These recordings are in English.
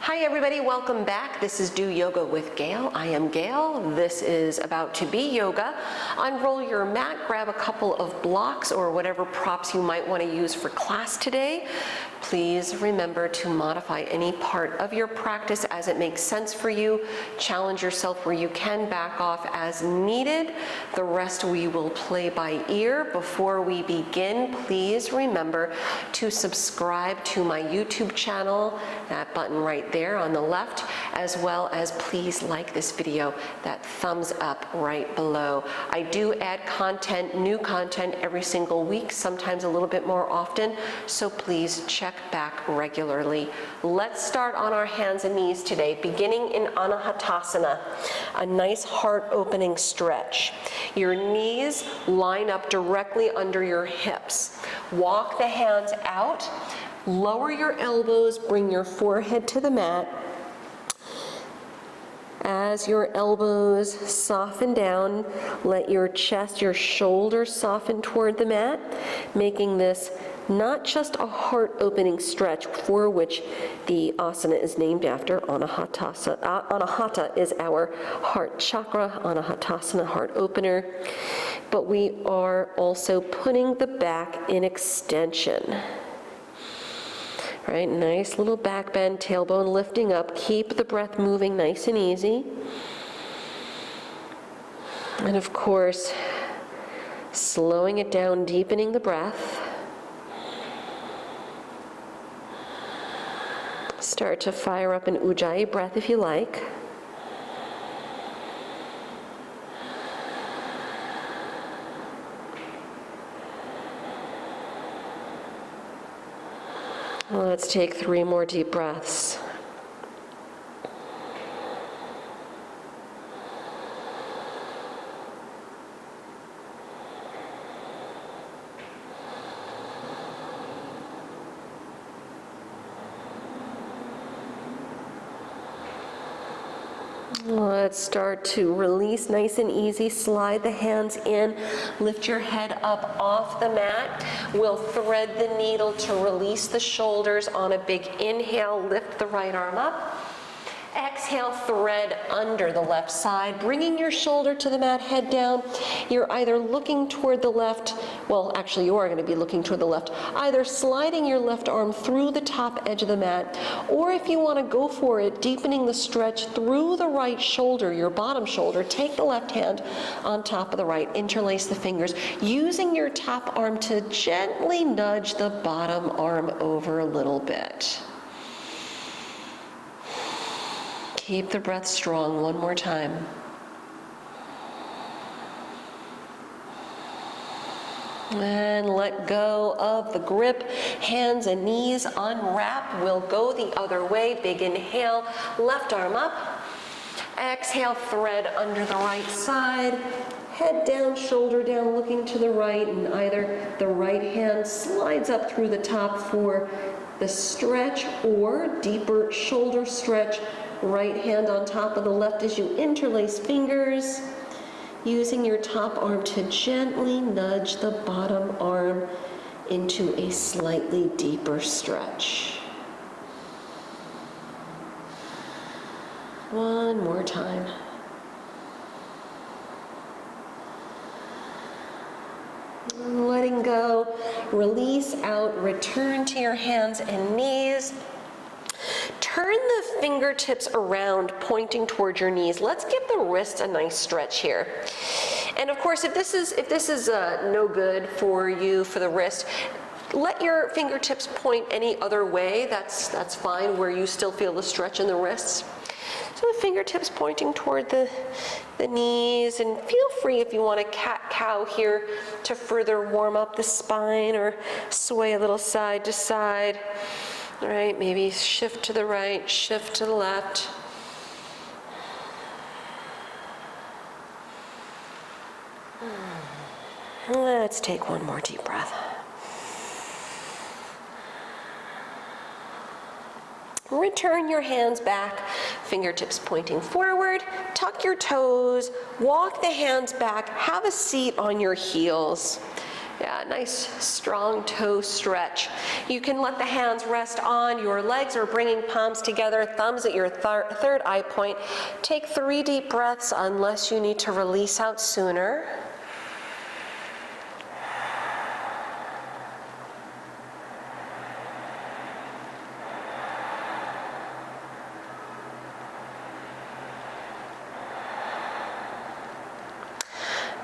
Hi everybody, welcome back. This is Do Yoga with Gail. I am Gail. This is about to be yoga. Unroll your mat, grab a couple of blocks or whatever props you might want to use for class today. Please remember to modify any part of your practice as it makes sense for you. Challenge yourself where you can, back off as needed. The rest we will play by ear. Before we begin, please remember to subscribe to my YouTube channel, that button right there on the left, as well as please like this video, that thumbs up right below. I do add content, new content every single week, sometimes a little bit more often, so please check back regularly. Let's start on our hands and knees today, beginning in Anahatasana, a nice heart opening stretch. Your knees line up directly under your hips. Walk the hands out, lower your elbows, bring your forehead to the mat. As your elbows soften down, let your chest, your shoulders soften toward the mat, making this not just a heart-opening stretch, for which the asana is named after. Anahata is our heart chakra, Anahatasana, heart opener. But we are also putting the back in extension. Right, nice little back bend, tailbone lifting up. Keep the breath moving nice and easy. And of course, slowing it down, deepening the breath. Start to fire up an Ujjayi breath if you like. Let's take 3 more deep breaths. Let's start to release nice and easy. Slide the hands in. Lift your head up off the mat. We'll thread the needle to release the shoulders on a big inhale. Lift the right arm up. Exhale, thread under the left side, bringing your shoulder to the mat, head down. You're either looking toward the left, well, actually you are going to be looking toward the left, either sliding your left arm through the top edge of the mat, or if you want to go for it, deepening the stretch through the right shoulder, your bottom shoulder, take the left hand on top of the right, interlace the fingers, using your top arm to gently nudge the bottom arm over a little bit. Keep the breath strong. One more time. And let go of the grip. Hands and knees unwrap. We'll go the other way. Big inhale. Left arm up. Exhale, thread under the right side. Head down, shoulder down, looking to the right, and either the right hand slides up through the top for the stretch or deeper shoulder stretch. Right hand on top of the left as you interlace fingers, using your top arm to gently nudge the bottom arm into a slightly deeper stretch. One more time. Letting go, release out, return to your hands and knees. Turn the fingertips around, pointing towards your knees. Let's give the wrist a nice stretch here. And of course, if this is no good for you for the wrist, let your fingertips point any other way. That's fine, where you still feel the stretch in the wrists. So the fingertips pointing toward the knees, and feel free if you want a cat-cow here to further warm up the spine or sway a little side to side. All right, maybe shift to the right, shift to the left. Let's take one more deep breath. Return your hands back, fingertips pointing forward. Tuck your toes, walk the hands back, have a seat on your heels. Yeah, nice strong toe stretch. You can let the hands rest on your legs or bringing palms together, thumbs at your third eye point. Take 3 deep breaths unless you need to release out sooner.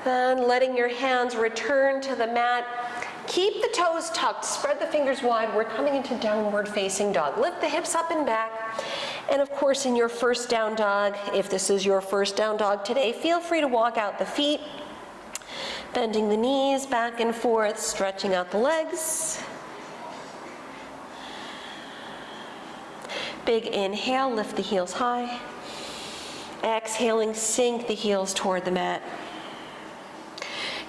Then letting your hands return to the mat. Keep the toes tucked, spread the fingers wide. We're coming into downward facing dog. Lift the hips up and back. And of course, in your first down dog, if this is your first down dog today, feel free to walk out the feet, bending the knees back and forth, stretching out the legs. Big inhale, lift the heels high. Exhaling, sink the heels toward the mat.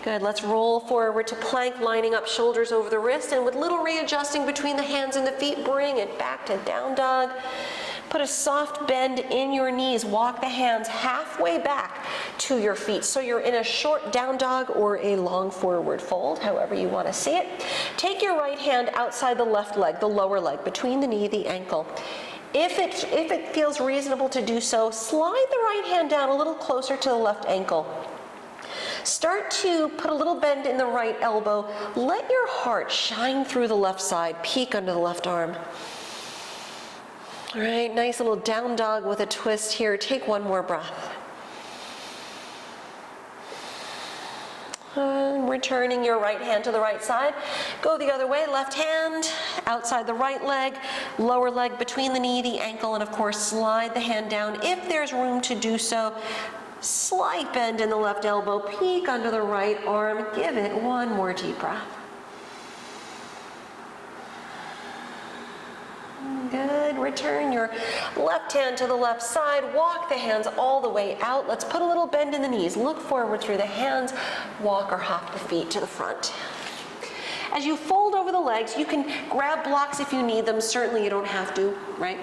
Good, let's roll forward to plank, lining up shoulders over the wrist, and with little readjusting between the hands and the feet, bring it back to down dog. Put a soft bend in your knees. Walk the hands halfway back to your feet. So you're in a short down dog or a long forward fold, however you want to see it. Take your right hand outside the left leg, the lower leg, between the knee, the ankle. If it feels reasonable to do so, slide the right hand down a little closer to the left ankle. Start to put a little bend in the right elbow. Let your heart shine through the left side, peek under the left arm. All right, nice little down dog with a twist here. Take one more breath. Returning your right hand to the right side. Go the other way, left hand outside the right leg, lower leg between the knee, the ankle, and of course slide the hand down if there's room to do so. Slight bend in the left elbow, peek under the right arm. Give it one more deep breath. Good. Return your left hand to the left side. Walk the hands all the way out. Let's put a little bend in the knees. Look forward through the hands. Walk or hop the feet to the front. As you fold over the legs, you can grab blocks if you need them. Certainly you don't have to, right?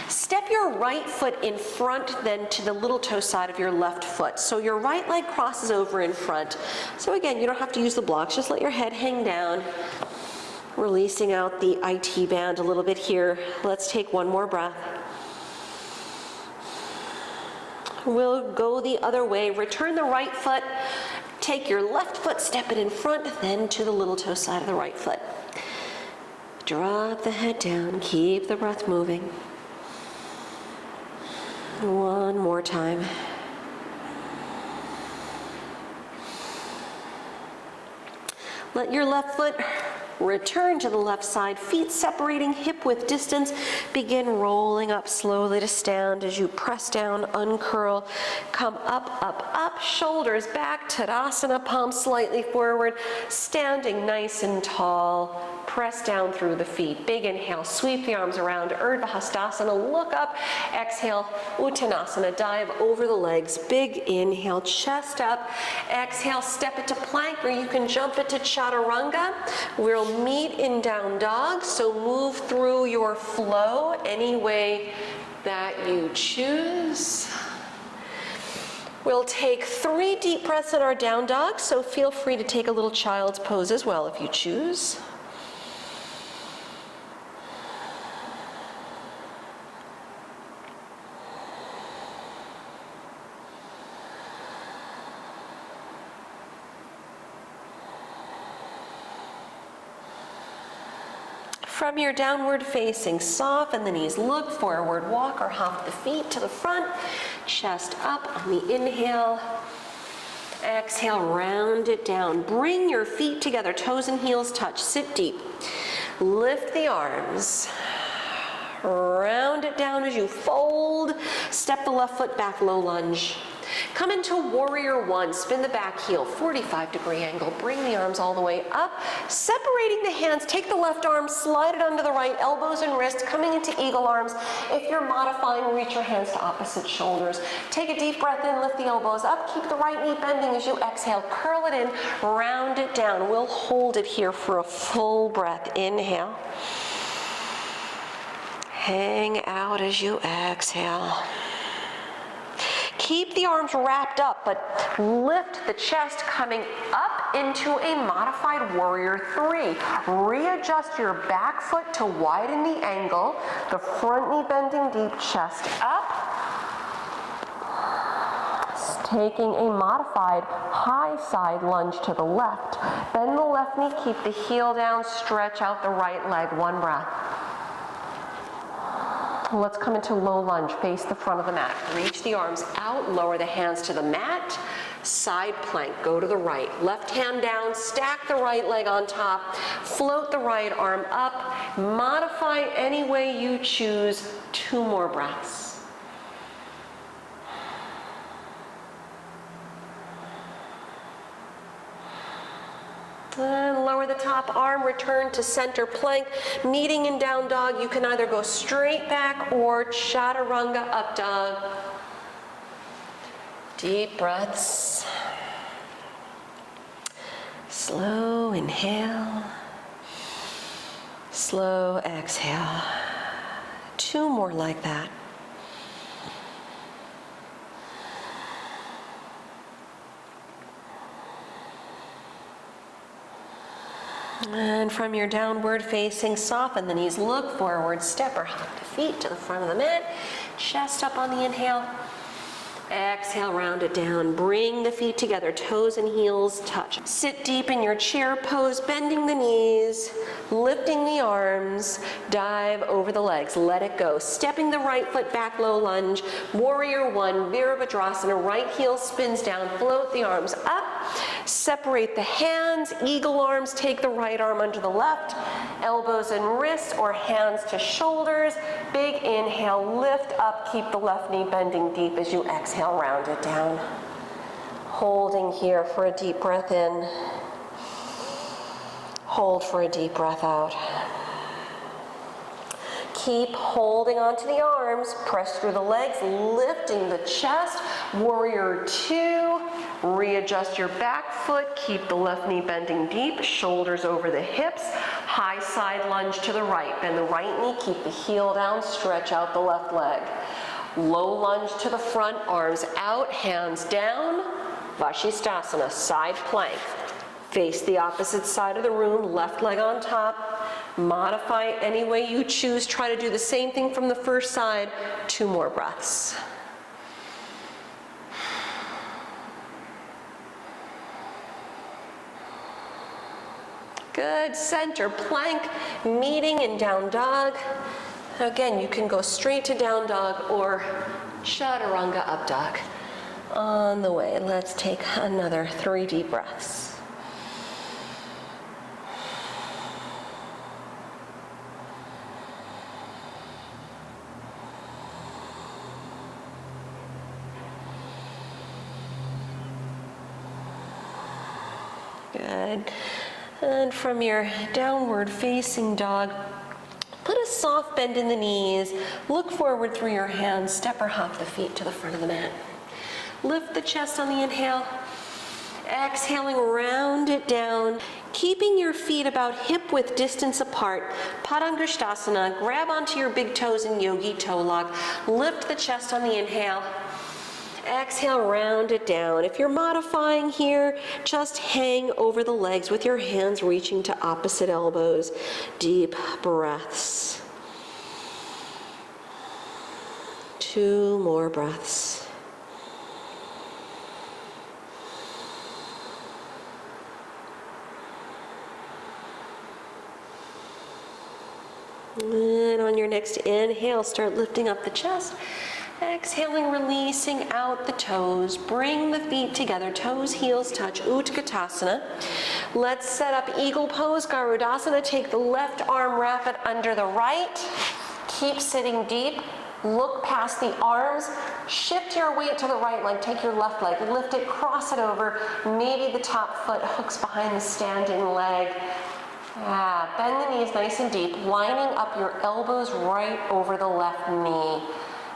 Step your right foot in front then to the little toe side of your left foot. So your right leg crosses over in front. So again, you don't have to use the blocks, just let your head hang down. Releasing out the IT band a little bit here. Let's take one more breath. We'll go the other way. Return the right foot. Take your left foot, step it in front, then to the little toe side of the right foot. Drop the head down, keep the breath moving. One more time. Let your left foot return to the left side, feet separating hip width distance. Begin rolling up slowly to stand as you press down, uncurl, come up, up, up, shoulders back, Tadasana, palms slightly forward, standing nice and tall. Press down through the feet. Big inhale, sweep the arms around, Urdhva Hastasana, look up. Exhale, Uttanasana, dive over the legs. Big inhale, chest up. Exhale, step it to plank, or you can jump it to Chaturanga. We'll meet in down dog, so move through your flow any way that you choose. We'll take 3 deep breaths in our down dog, so feel free to take a little child's pose as well if you choose. From your downward facing, soften the knees, look forward, walk or hop the feet to the front, chest up on the inhale. Exhale, round it down. Bring your feet together, toes and heels touch, sit deep. Lift the arms. Round it down as you fold. Step the left foot back, low lunge. Come into warrior one, spin the back heel, 45-degree angle, bring the arms all the way up, separating the hands, take the left arm, slide it under the right, elbows and wrists, coming into eagle arms. If you're modifying, reach your hands to opposite shoulders. Take a deep breath in, lift the elbows up, keep the right knee bending as you exhale, curl it in, round it down. We'll hold it here for a full breath. Inhale. Hang out as you exhale. Keep the arms wrapped up, but lift the chest coming up into a modified warrior 3. Readjust your back foot to widen the angle, the front knee bending deep, chest up. Taking a modified high side lunge to the left. Bend the left knee, keep the heel down, stretch out the right leg, one breath. Let's come into low lunge, face the front of the mat. Reach the arms out, lower the hands to the mat. Side plank, go to the right. Left hand down, stack the right leg on top, float the right arm up. Modify any way you choose, 2 more breaths. And lower the top arm, return to center plank. Meeting in down dog, you can either go straight back or chaturanga up dog. Deep breaths. Slow inhale. Slow exhale. 2 more like that. And from your downward facing, soften the knees, look forward, step or hop the feet to the front of the mat, chest up on the inhale. Exhale, round it down. Bring the feet together, toes and heels touch. Sit deep in your chair pose, bending the knees, lifting the arms, dive over the legs, let it go. Stepping the right foot back, low lunge, warrior 1, Virabhadrasana, right heel spins down, float the arms up, separate the hands, eagle arms, take the right arm under the left, elbows and wrists or hands to shoulders. Big inhale, lift up, keep the left knee bending deep as you exhale. Round it down. Holding here for a deep breath in. Hold for a deep breath out. Keep holding onto the arms. Press through the legs, lifting the chest. Warrior 2. Readjust your back foot. Keep the left knee bending deep. Shoulders over the hips. High side lunge to the right. Bend the right knee. Keep the heel down. Stretch out the left leg. Low lunge to the front, arms out, hands down. Vashisthasana, side plank. Face the opposite side of the room, left leg on top. Modify any way you choose. Try to do the same thing from the first side. 2 more breaths. Good, center plank, meeting in down dog. Again, you can go straight to down dog or chaturanga up dog. On the way, let's take another 3 deep breaths. Good. And from your downward facing dog, put a soft bend in the knees, look forward through your hands, step or hop the feet to the front of the mat. Lift the chest on the inhale, exhaling, round it down, keeping your feet about hip width distance apart. Padangusthasana, grab onto your big toes in yogi toe lock, lift the chest on the inhale. Exhale, round it down. If you're modifying here, just hang over the legs with your hands reaching to opposite elbows. Deep breaths. 2 more breaths. And on your next inhale, start lifting up the chest. Exhaling, releasing out the toes. Bring the feet together, toes, heels touch, Utkatasana. Let's set up eagle pose, Garudasana. Take the left arm, wrap it under the right. Keep sitting deep. Look past the arms. Shift your weight to the right leg. Take your left leg, lift it, cross it over. Maybe the top foot hooks behind the standing leg. Bend the knees nice and deep, lining up your elbows right over the left knee.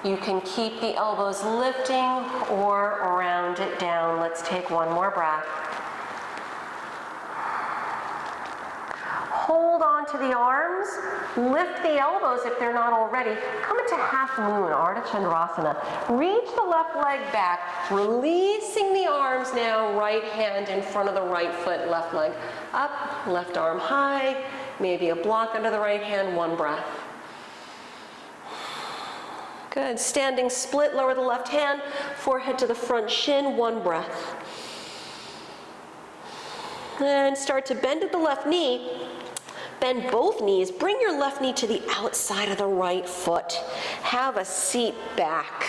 You can keep the elbows lifting or round it down. Let's take 1 more breath. Hold on to the arms, lift the elbows if they're not already. Come into half moon, Ardha Chandrasana. Reach the left leg back, releasing the arms now, right hand in front of the right foot, left leg up, left arm high, maybe a block under the right hand, one breath. Good, standing split, lower the left hand, forehead to the front shin, one breath. And start to bend at the left knee. Bend both knees. Bring your left knee to the outside of the right foot. Have a seat back.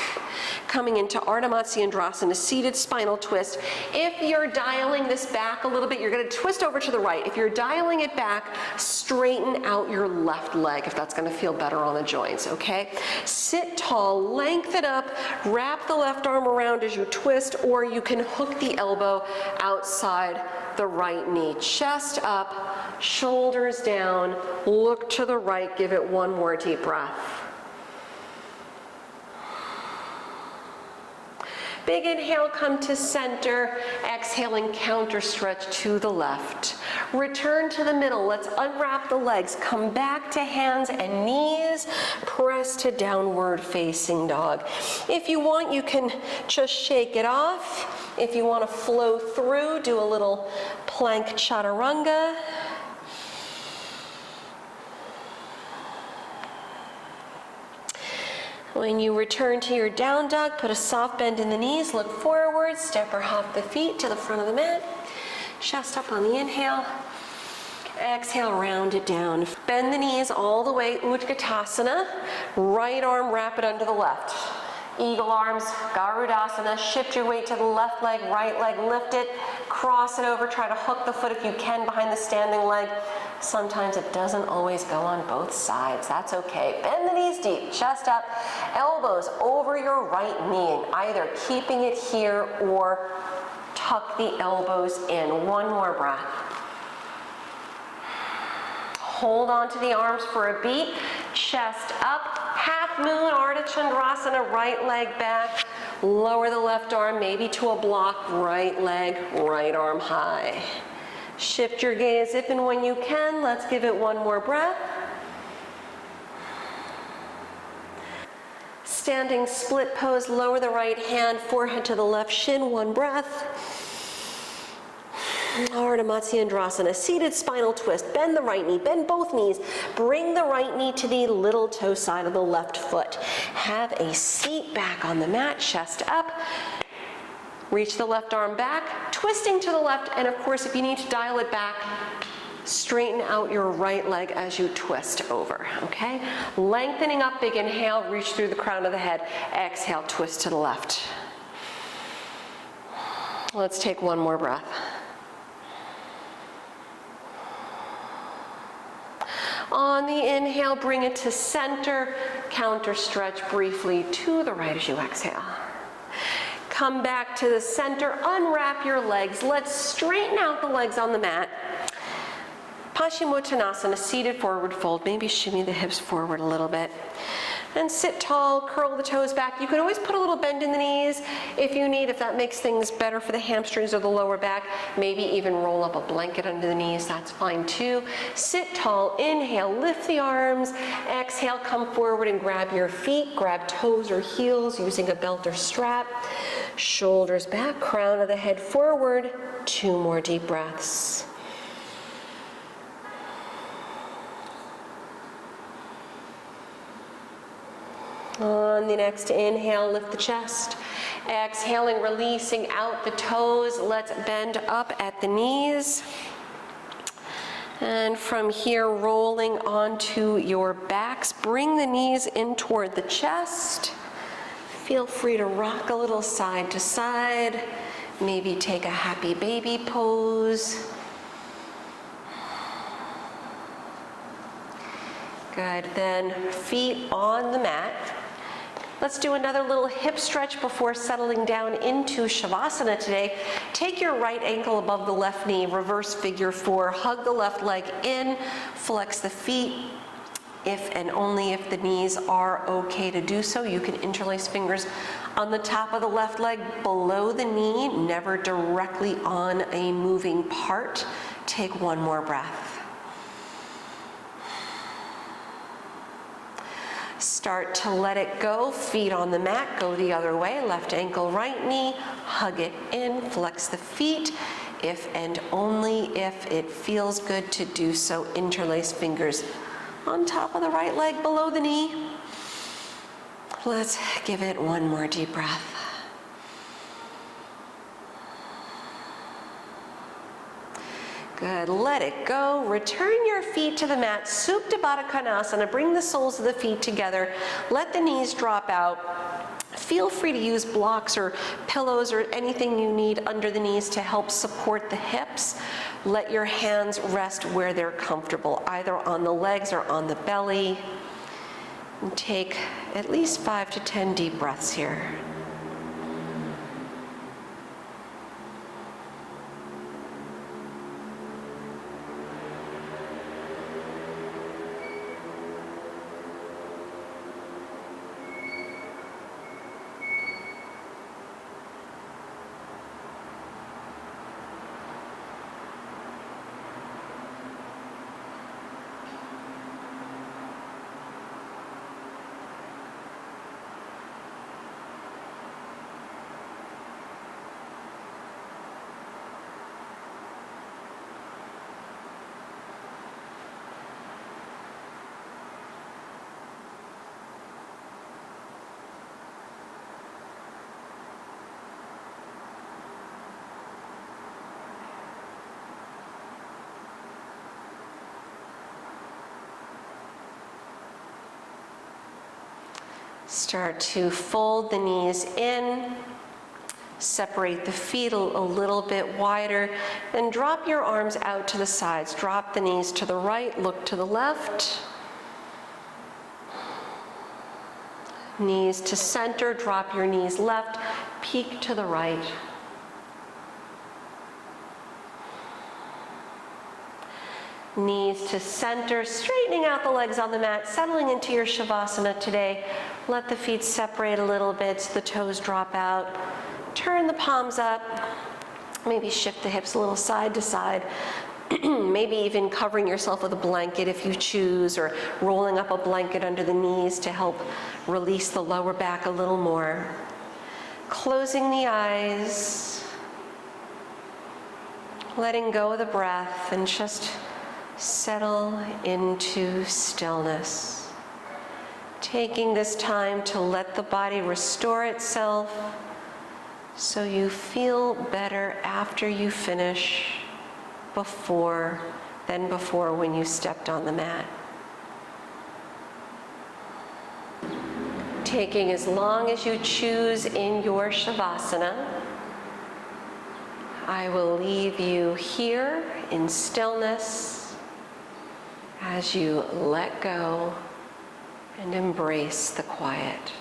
Coming into Ardha Matsyendrasana, seated spinal twist. If you're dialing this back a little bit, you're going to twist over to the right. If you're dialing it back, straighten out your left leg if that's going to feel better on the joints, okay? Sit tall, lengthen up, wrap the left arm around as you twist, or you can hook the elbow outside the right knee. Chest up, shoulders down, look to the right, give it one more deep breath. Big inhale, come to center. Exhaling, counter stretch to the left. Return to the middle. Let's unwrap the legs. Come back to hands and knees. Press to downward facing dog. If you want, you can just shake it off. If you want to flow through, do a little plank chaturanga. When you return to your down dog, put a soft bend in the knees, look forward, step or hop the feet to the front of the mat. Chest up on the inhale. Exhale, round it down. Bend the knees all the way, Utkatasana. Right arm, wrap it under the left. Eagle arms, Garudasana. Shift your weight to the left leg, right leg, lift it. Cross it over, try to hook the foot if you can behind the standing leg. Sometimes it doesn't always go on both sides. That's okay. Bend the knees deep, chest up, elbows over your right knee, either keeping it here or tuck the elbows in. One more breath. Hold on to the arms for a beat. Chest up, half moon, Ardha Chandrasana, right leg back. Lower the left arm, maybe to a block, right leg, right arm high. Shift your gaze if and when you can. Let's give it one more breath. Standing split pose, lower the right hand, forehead to the left shin, one breath. Ardha Matsyendrasana, seated spinal twist. Bend the right knee, bend both knees. Bring the right knee to the little toe side of the left foot. Have a seat back on the mat, chest up. Reach the left arm back, twisting to the left, and of course, if you need to dial it back, straighten out your right leg as you twist over, okay? Lengthening up, big inhale, reach through the crown of the head. Exhale, twist to the left. Let's take one more breath. On the inhale, bring it to center, counter stretch briefly to the right as you exhale. Come back to the center, unwrap your legs. Let's straighten out the legs on the mat. Paschimottanasana, seated forward fold. Maybe shimmy the hips forward a little bit. And sit tall, curl the toes back. You can always put a little bend in the knees if you need, if that makes things better for the hamstrings or the lower back. Maybe even roll up a blanket under the knees, that's fine too. Sit tall, inhale, lift the arms. Exhale, come forward and grab your feet. Grab toes or heels using a belt or strap. Shoulders back, crown of the head forward. Two more deep breaths. On the next inhale, lift the chest. Exhaling, releasing out the toes. Let's bend up at the knees. And from here, rolling onto your backs. Bring the knees in toward the chest. Feel free to rock a little side to side. Maybe take a happy baby pose. Good, then feet on the mat. Let's do another little hip stretch before settling down into Shavasana today. Take your right ankle above the left knee, reverse figure four. Hug the left leg in, flex the feet. If and only if the knees are okay to do so, you can interlace fingers on the top of the left leg below the knee, never directly on a moving part. Take one more breath. Start to let it go, feet on the mat, go the other way, left ankle, right knee, hug it in, flex the feet, if and only if it feels good to do so. Interlace fingers on top of the right leg, below the knee. Let's give it one more deep breath. Good, let it go. Return your feet to the mat, Supta Baddha Konasana. Bring the soles of the feet together. Let the knees drop out. Feel free to use blocks or pillows or anything you need under the knees to help support the hips. Let your hands rest where they're comfortable, either on the legs or on the belly. And take at least 5 to 10 deep breaths here. Start to fold the knees in, separate the feet a little bit wider, then drop your arms out to the sides. Drop the knees to the right, look to the left. Knees to center, drop your knees left, peek to the right. Knees to center, straightening out the legs on the mat, settling into your Shavasana today. Let the feet separate a little bit so the toes drop out. Turn the palms up. Maybe shift the hips a little side to side. Maybe even covering yourself with a blanket if you choose, or rolling up a blanket under the knees to help release the lower back a little more. Closing the eyes. Letting go of the breath and just settle into stillness. Taking this time to let the body restore itself so you feel better after you finish than before when you stepped on the mat. Taking as long as you choose in your Shavasana. I will leave you here in stillness as you let go and embrace the quiet.